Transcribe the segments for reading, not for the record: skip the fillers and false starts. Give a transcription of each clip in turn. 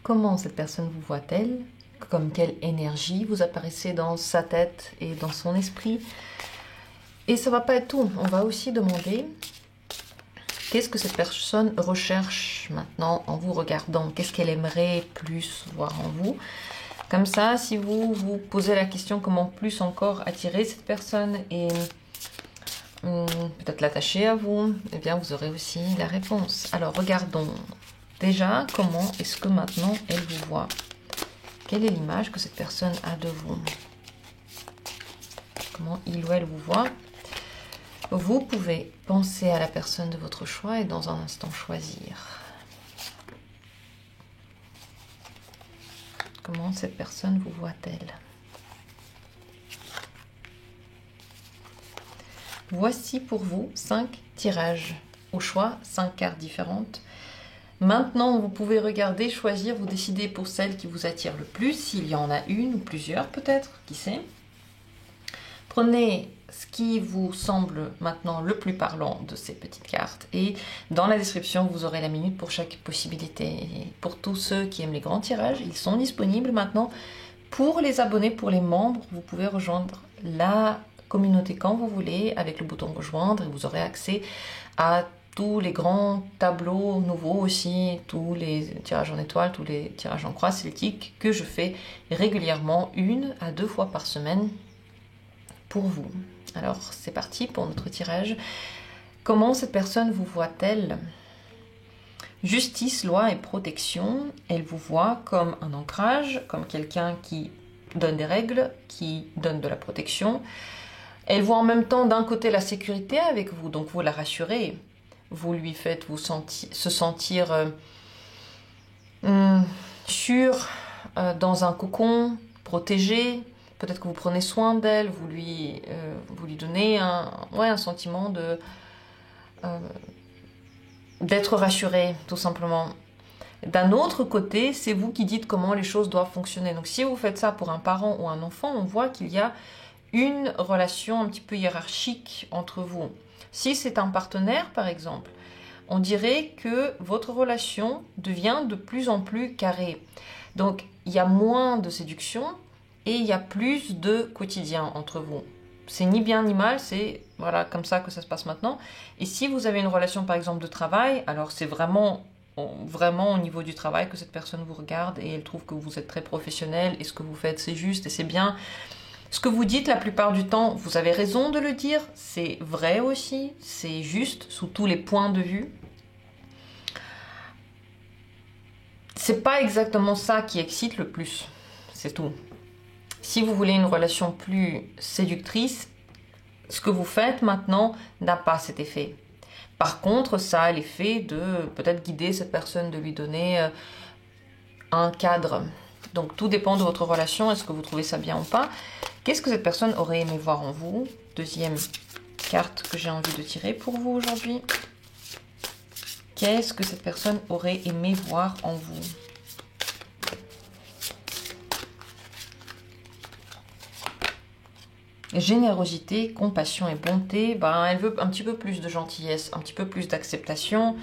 Comment cette personne vous voit-elle? Comme quelle énergie vous apparaissez dans sa tête et dans son esprit? Et ça va pas être tout. On va aussi demander qu'est-ce que cette personne recherche maintenant en vous regardant? Qu'est-ce qu'elle aimerait plus voir en vous? Comme ça, si vous vous posez la question comment plus encore attirer cette personne et peut-être l'attacher à vous, eh bien vous aurez aussi la réponse. Alors regardons déjà comment est-ce que maintenant elle vous voit. Quelle est l'image que cette personne a de vous? Comment il ou elle vous voit? Vous pouvez penser à la personne de votre choix et dans un instant choisir. Comment cette personne vous voit-elle? Voici pour vous 5 tirages. Au choix, 5 cartes différentes. Maintenant, vous pouvez regarder, choisir, vous décider pour celle qui vous attire le plus, s'il y en a une ou plusieurs peut-être, qui sait. Prenez ce qui vous semble maintenant le plus parlant de ces petites cartes et dans la description, vous aurez la minute pour chaque possibilité. Et pour tous ceux qui aiment les grands tirages, ils sont disponibles maintenant. Pour les abonnés, pour les membres, vous pouvez rejoindre la communauté quand vous voulez avec le bouton rejoindre et vous aurez accès à tous les grands tableaux nouveaux aussi, tous les tirages en étoiles, tous les tirages en croix celtique que je fais régulièrement 1 à 2 fois par semaine pour vous. Alors c'est parti pour notre tirage. Comment cette personne vous voit-elle? Justice, loi et protection. Elle vous voit comme un ancrage, comme quelqu'un qui donne des règles, qui donne de la protection. Elle voit en même temps d'un côté la sécurité avec vous, donc vous la rassurez. Vous lui faites se sentir sûr, dans un cocon, protégé. Peut-être que vous prenez soin d'elle, vous lui donnez un sentiment d'être rassuré, tout simplement. D'un autre côté, c'est vous qui dites comment les choses doivent fonctionner. Donc si vous faites ça pour un parent ou un enfant, on voit qu'il y a une relation un petit peu hiérarchique entre vous. Si c'est un partenaire, par exemple, on dirait que votre relation devient de plus en plus carrée. Donc, il y a moins de séduction et il y a plus de quotidien entre vous. C'est ni bien ni mal, c'est voilà, comme ça que ça se passe maintenant. Et si vous avez une relation, par exemple, de travail, alors c'est vraiment au niveau du travail que cette personne vous regarde et elle trouve que vous êtes très professionnel et ce que vous faites, c'est juste et c'est bien. Ce que vous dites la plupart du temps, vous avez raison de le dire, c'est vrai aussi, c'est juste sous tous les points de vue. C'est pas exactement ça qui excite le plus, c'est tout. Si vous voulez une relation plus séductrice, ce que vous faites maintenant n'a pas cet effet. Par contre, ça a l'effet de peut-être guider cette personne, de lui donner un cadre. Donc tout dépend de votre relation, est-ce que vous trouvez ça bien ou pas. Qu'est-ce que cette personne aurait aimé voir en vous? Deuxième carte que j'ai envie de tirer pour vous aujourd'hui. Qu'est-ce que cette personne aurait aimé voir en vous? Générosité, compassion et bonté. Elle veut un petit peu plus de gentillesse, un petit peu plus d'acceptation.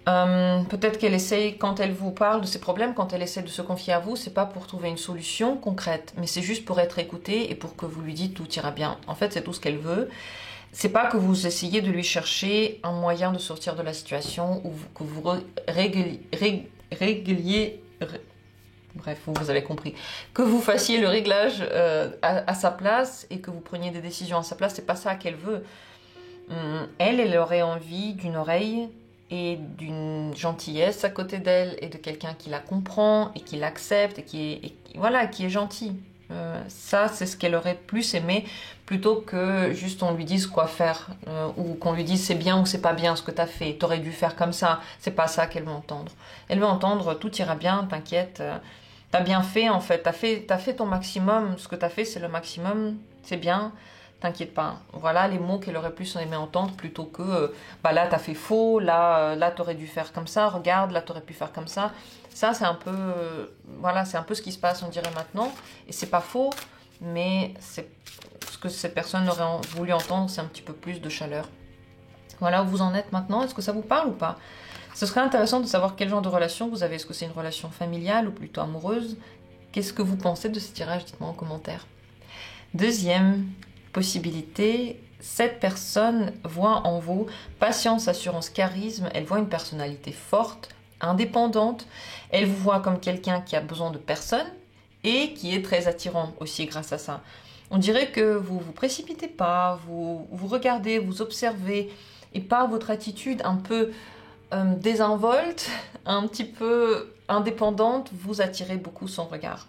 Peut-être qu'elle essaye, quand elle vous parle de ses problèmes, quand elle essaie de se confier à vous, c'est pas pour trouver une solution concrète, mais c'est juste pour être écoutée et pour que vous lui dites tout ira bien. En fait, c'est tout ce qu'elle veut. C'est pas que vous essayez de lui chercher un moyen de sortir de la situation ou que vous bref, vous avez compris. Que vous fassiez le réglage à sa place et que vous preniez des décisions à sa place, c'est pas ça qu'elle veut. Elle aurait envie d'une oreille et d'une gentillesse à côté d'elle et de quelqu'un qui la comprend et qui l'accepte et qui est gentil. Ça, c'est ce qu'elle aurait plus aimé plutôt que juste on lui dise quoi faire ou qu'on lui dise c'est bien ou c'est pas bien ce que t'as fait, t'aurais dû faire comme ça. C'est pas ça qu'elle veut entendre. Elle veut entendre tout ira bien, t'inquiète, t'as bien fait en fait, t'as fait ton maximum, ce que t'as fait c'est le maximum, c'est bien. T'inquiète pas. Voilà les mots qu'elle aurait plus aimé entendre plutôt que là t'as fait faux, là t'aurais dû faire comme ça, regarde, là t'aurais pu faire comme ça. Ça c'est un peu c'est un peu ce qui se passe on dirait maintenant et c'est pas faux. mais ce que cette personne aurait voulu entendre, c'est un petit peu plus de chaleur. Voilà où vous en êtes maintenant. Est-ce que ça vous parle ou pas? Ce serait intéressant de savoir quel genre de relation vous avez. Est-ce que c'est une relation familiale ou plutôt amoureuse? Qu'est-ce que vous pensez de ce tirage? Dites-moi en commentaire. Deuxième possibilité, cette personne voit en vous patience, assurance, charisme. Elle voit une personnalité forte, indépendante. Elle vous voit comme quelqu'un qui a besoin de personne et qui est très attirant aussi grâce à ça. On dirait que vous vous précipitez pas, vous regardez, vous observez, et par votre attitude un peu désinvolte, un petit peu indépendante, vous attirez beaucoup son regard.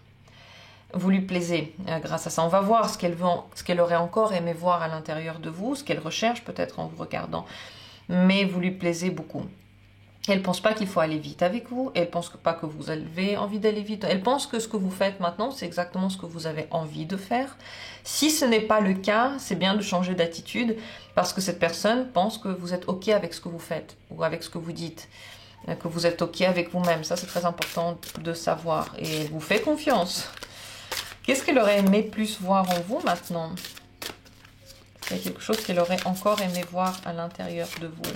Vous lui plaisez grâce à ça. On va voir ce qu'elle aurait encore aimé voir à l'intérieur de vous, ce qu'elle recherche peut-être en vous regardant. Mais vous lui plaisez beaucoup. Elle ne pense pas qu'il faut aller vite avec vous. Elle ne pense pas que vous avez envie d'aller vite. Elle pense que ce que vous faites maintenant, c'est exactement ce que vous avez envie de faire. Si ce n'est pas le cas, c'est bien de changer d'attitude parce que cette personne pense que vous êtes OK avec ce que vous faites ou avec ce que vous dites, que vous êtes OK avec vous-même. Ça, c'est très important de savoir et elle vous fait confiance. Qu'est-ce qu'elle aurait aimé plus voir en vous maintenant? Il y a quelque chose qu'elle aurait encore aimé voir à l'intérieur de vous.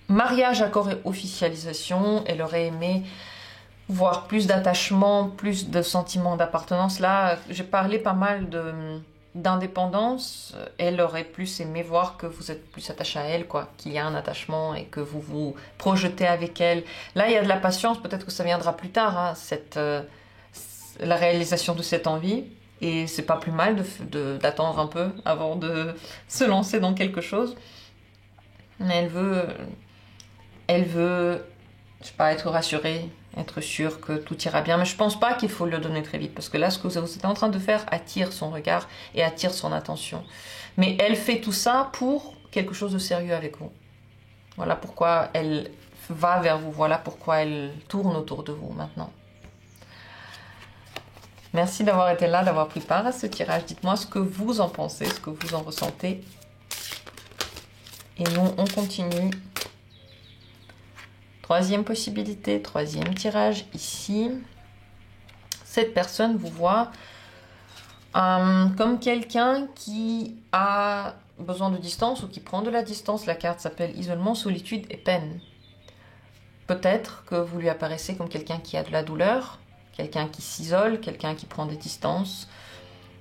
Mariage, accord et officialisation. Elle aurait aimé voir plus d'attachement, plus de sentiments d'appartenance. Là, j'ai parlé pas mal d'indépendance. Elle aurait plus aimé voir que vous êtes plus attaché à elle, quoi, qu'il y a un attachement et que vous vous projetez avec elle. Là, il y a de la patience. Peut-être que ça viendra plus tard, hein, la réalisation de cette envie. Et c'est pas plus mal d'attendre un peu avant de se lancer dans quelque chose. Mais elle veut, je sais pas, être rassurée, être sûre que tout ira bien. Mais je pense pas qu'il faut le donner très vite. Parce que là, ce que vous êtes en train de faire attire son regard et attire son attention. Mais elle fait tout ça pour quelque chose de sérieux avec vous. Voilà pourquoi elle va vers vous. Voilà pourquoi elle tourne autour de vous maintenant. Merci d'avoir été là, d'avoir pris part à ce tirage. Dites-moi ce que vous en pensez, ce que vous en ressentez. Et nous, on continue. Troisième possibilité, troisième tirage ici. Cette personne vous voit comme quelqu'un qui a besoin de distance ou qui prend de la distance. La carte s'appelle isolement, solitude et peine. Peut-être que vous lui apparaissez comme quelqu'un qui a de la douleur, quelqu'un qui s'isole, quelqu'un qui prend des distances.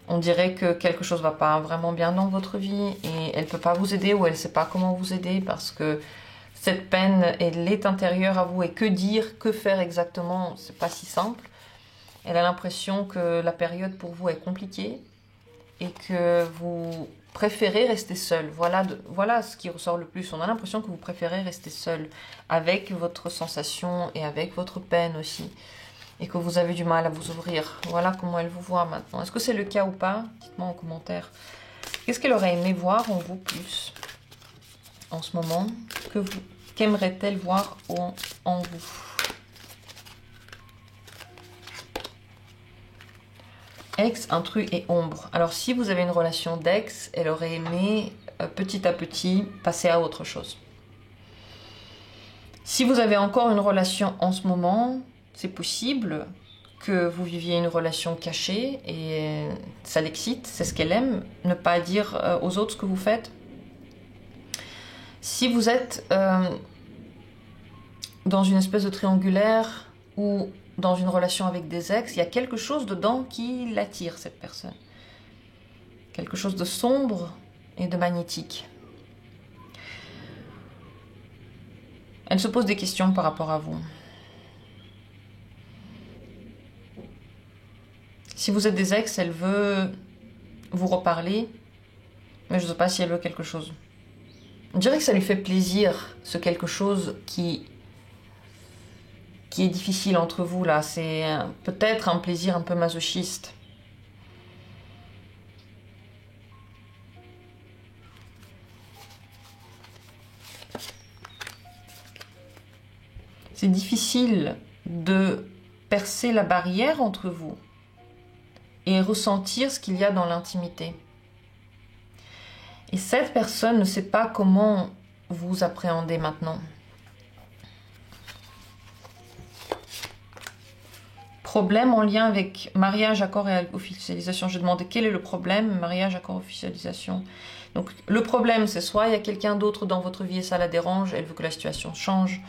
On dirait que quelque chose ne va pas vraiment bien dans votre vie et elle ne peut pas vous aider ou elle ne sait pas comment vous aider parce que cette peine, elle est intérieure à vous et que dire, que faire exactement, c'est pas si simple. Elle a l'impression que la période pour vous est compliquée et que vous préférez rester seul. Voilà ce qui ressort le plus. On a l'impression que vous préférez rester seul avec votre sensation et avec votre peine aussi. Et que vous avez du mal à vous ouvrir. Voilà comment elle vous voit maintenant. Est-ce que c'est le cas ou pas? Dites-moi en commentaire. Qu'est-ce qu'elle aurait aimé voir en vous plus en ce moment? Qu'aimerait-elle voir en vous? Ex, intrus et ombre. Alors si vous avez une relation d'ex, elle aurait aimé petit à petit passer à autre chose. Si vous avez encore une relation en ce moment, c'est possible que vous viviez une relation cachée et ça l'excite, c'est ce qu'elle aime, ne pas dire aux autres ce que vous faites. Si vous êtes dans une espèce de triangulaire ou dans une relation avec des ex, il y a quelque chose dedans qui l'attire, cette personne. Quelque chose de sombre et de magnétique. Elle se pose des questions par rapport à vous. Si vous êtes des ex, elle veut vous reparler, mais je ne sais pas si elle veut quelque chose. On dirait que ça lui fait plaisir, ce quelque chose qui est difficile entre vous là. C'est peut-être un plaisir un peu masochiste. C'est difficile de percer la barrière entre vous et ressentir ce qu'il y a dans l'intimité. Et cette personne ne sait pas comment vous appréhender maintenant. problème en lien avec mariage, accord et officialisation. Je demandais quel est le problème, mariage, accord, officialisation. Donc le problème, c'est soit il y a quelqu'un d'autre dans votre vie et ça la dérange, elle veut que la situation change.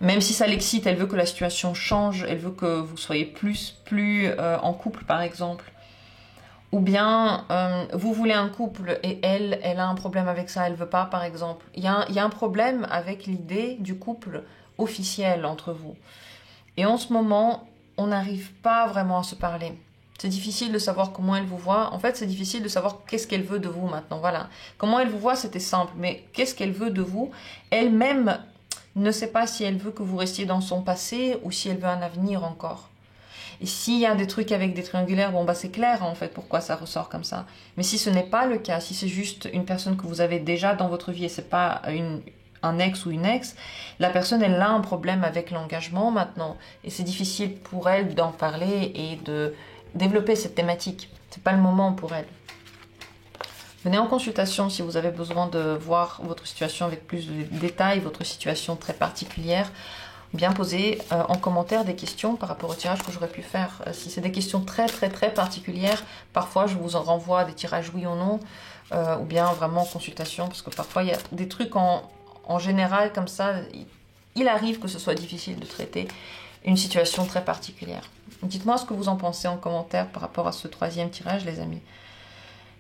Même si ça l'excite, elle veut que la situation change, elle veut que vous soyez plus en couple par exemple. Ou bien vous voulez un couple et elle a un problème avec ça, elle veut pas par exemple. Il y a un problème avec l'idée du couple officiel entre vous. Et en ce moment, on n'arrive pas vraiment à se parler. C'est difficile de savoir comment elle vous voit. En fait, c'est difficile de savoir qu'est-ce qu'elle veut de vous maintenant. Voilà. Comment elle vous voit, c'était simple. Mais qu'est-ce qu'elle veut de vous? Elle-même ne sait pas si elle veut que vous restiez dans son passé ou si elle veut un avenir encore. Et s'il y a des trucs avec des triangulaires, bon bah c'est clair en fait pourquoi ça ressort comme ça. Mais si ce n'est pas le cas, si c'est juste une personne que vous avez déjà dans votre vie et c'est pas un ex ou une ex, la personne elle a un problème avec l'engagement maintenant et c'est difficile pour elle d'en parler et de développer cette thématique. C'est pas le moment pour elle. Venez en consultation si vous avez besoin de voir votre situation avec plus de détails, votre situation très particulière. Bien poser en commentaire des questions par rapport au tirage que j'aurais pu faire. Si c'est des questions très particulières, parfois je vous en renvoie à des tirages oui ou non, ou bien vraiment en consultation, parce que parfois il y a des trucs en général comme ça, il arrive que ce soit difficile de traiter une situation très particulière. Dites-moi ce que vous en pensez en commentaire par rapport à ce troisième tirage, les amis.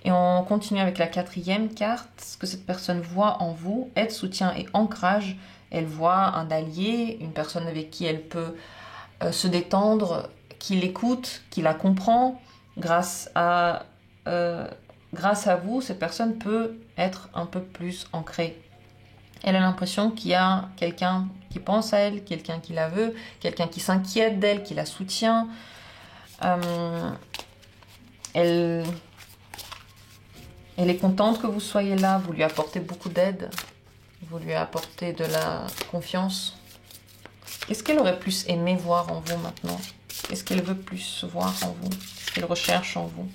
Et on continue avec la quatrième carte, ce que cette personne voit en vous, aide, soutien et ancrage. Elle voit un allié, une personne avec qui elle peut se détendre, qui l'écoute, qui la comprend. Grâce à vous, cette personne peut être un peu plus ancrée. Elle a l'impression qu'il y a quelqu'un qui pense à elle, quelqu'un qui la veut, quelqu'un qui s'inquiète d'elle, qui la soutient. Elle est contente que vous soyez là, vous lui apportez beaucoup d'aide, vous lui apportez de la confiance. Qu'est-ce qu'elle aurait plus aimé voir en vous maintenant? Qu'est-ce qu'elle veut plus voir en vous? Qu'est-ce qu'elle recherche en vous?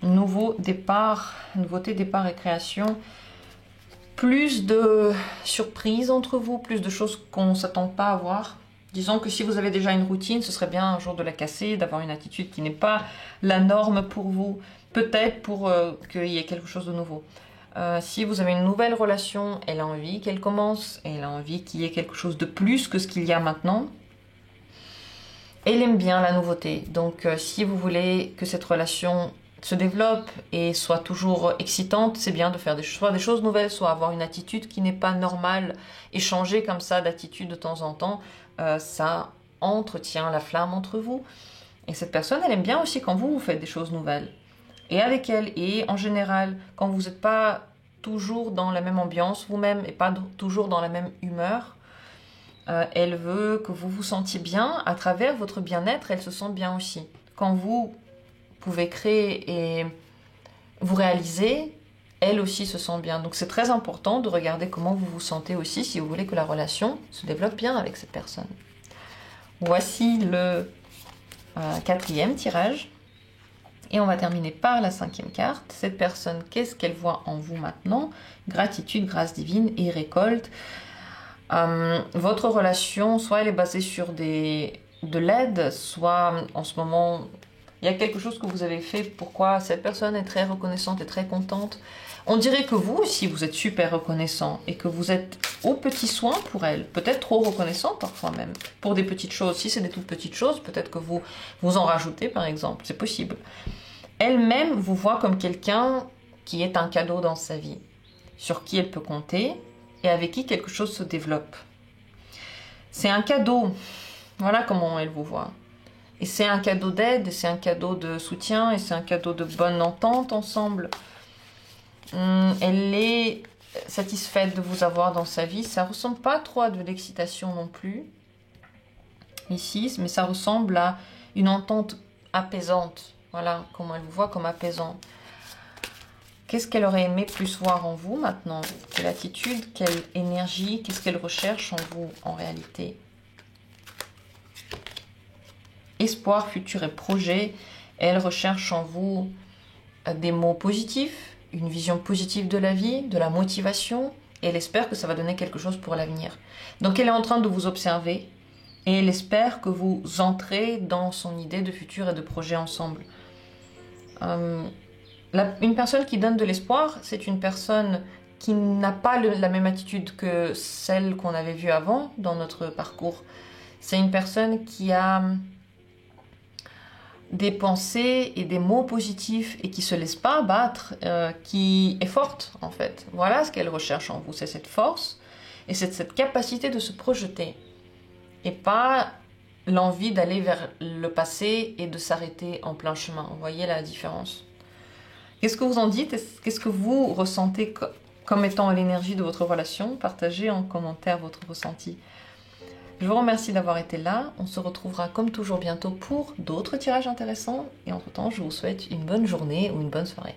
Nouveau départ, nouveauté, départ et création. Plus de surprises entre vous, plus de choses qu'on ne s'attend pas à voir. Disons que si vous avez déjà une routine, ce serait bien un jour de la casser, d'avoir une attitude qui n'est pas la norme pour vous. Peut-être pour qu'il y ait quelque chose de nouveau. Si vous avez une nouvelle relation, elle a envie qu'elle commence, elle a envie qu'il y ait quelque chose de plus que ce qu'il y a maintenant. Elle aime bien la nouveauté. Donc si vous voulez que cette relation se développe et soit toujours excitante, c'est bien de faire soit des choses nouvelles, soit avoir une attitude qui n'est pas normale et changer comme ça d'attitude de temps en temps. Ça entretient la flamme entre vous. Et cette personne, elle aime bien aussi quand vous faites des choses nouvelles. Et avec elle, et en général, quand vous n'êtes pas toujours dans la même ambiance vous-même et pas toujours dans la même humeur, elle veut que vous vous sentiez bien. À travers votre bien-être, elle se sent bien aussi. Quand vous pouvez créer et vous réaliser, elle aussi se sent bien. Donc c'est très important de regarder comment vous vous sentez aussi si vous voulez que la relation se développe bien avec cette personne. Voici le quatrième tirage. Et on va terminer par la cinquième carte. Cette personne, qu'est-ce qu'elle voit en vous maintenant? Gratitude, grâce divine et récolte. Votre relation, soit elle est basée sur de l'aide, soit en ce moment, il y a quelque chose que vous avez fait. Pourquoi cette personne est très reconnaissante et très contente. On dirait que vous aussi, vous êtes super reconnaissant et que vous êtes aux petits soins pour elle. Peut-être trop reconnaissant parfois même. Pour des petites choses. Si c'est des toutes petites choses, peut-être que vous en rajoutez par exemple. C'est possible. Elle-même vous voit comme quelqu'un qui est un cadeau dans sa vie. Sur qui elle peut compter et avec qui quelque chose se développe. C'est un cadeau. Voilà comment elle vous voit. Et c'est un cadeau d'aide, c'est un cadeau de soutien, et c'est un cadeau de bonne entente ensemble. Elle est satisfaite de vous avoir dans sa vie. Ça ressemble pas trop à de l'excitation non plus, ici, mais ça ressemble à une entente apaisante. Voilà comment elle vous voit comme apaisant. Qu'est-ce qu'elle aurait aimé plus voir en vous maintenant? Quelle attitude, quelle énergie, qu'est-ce qu'elle recherche en vous en réalité? Espoir, futur et projet. Elle recherche en vous des mots positifs, une vision positive de la vie, de la motivation, et elle espère que ça va donner quelque chose pour l'avenir. Donc elle est en train de vous observer et elle espère que vous entrez dans son idée de futur et de projet ensemble. Une personne qui donne de l'espoir, c'est une personne qui n'a pas la même attitude que celle qu'on avait vue avant dans notre parcours. C'est une personne qui a des pensées et des mots positifs et qui se laisse pas abattre, qui est forte en fait. Voilà ce qu'elle recherche en vous, c'est cette force et c'est cette capacité de se projeter et pas l'envie d'aller vers le passé et de s'arrêter en plein chemin. Vous voyez la différence? Qu'est-ce que vous en dites? Qu'est-ce que vous ressentez comme étant l'énergie de votre relation? Partagez en commentaire votre ressenti. Je vous remercie d'avoir été là. On se retrouvera comme toujours bientôt pour d'autres tirages intéressants. Et entre-temps, je vous souhaite une bonne journée ou une bonne soirée.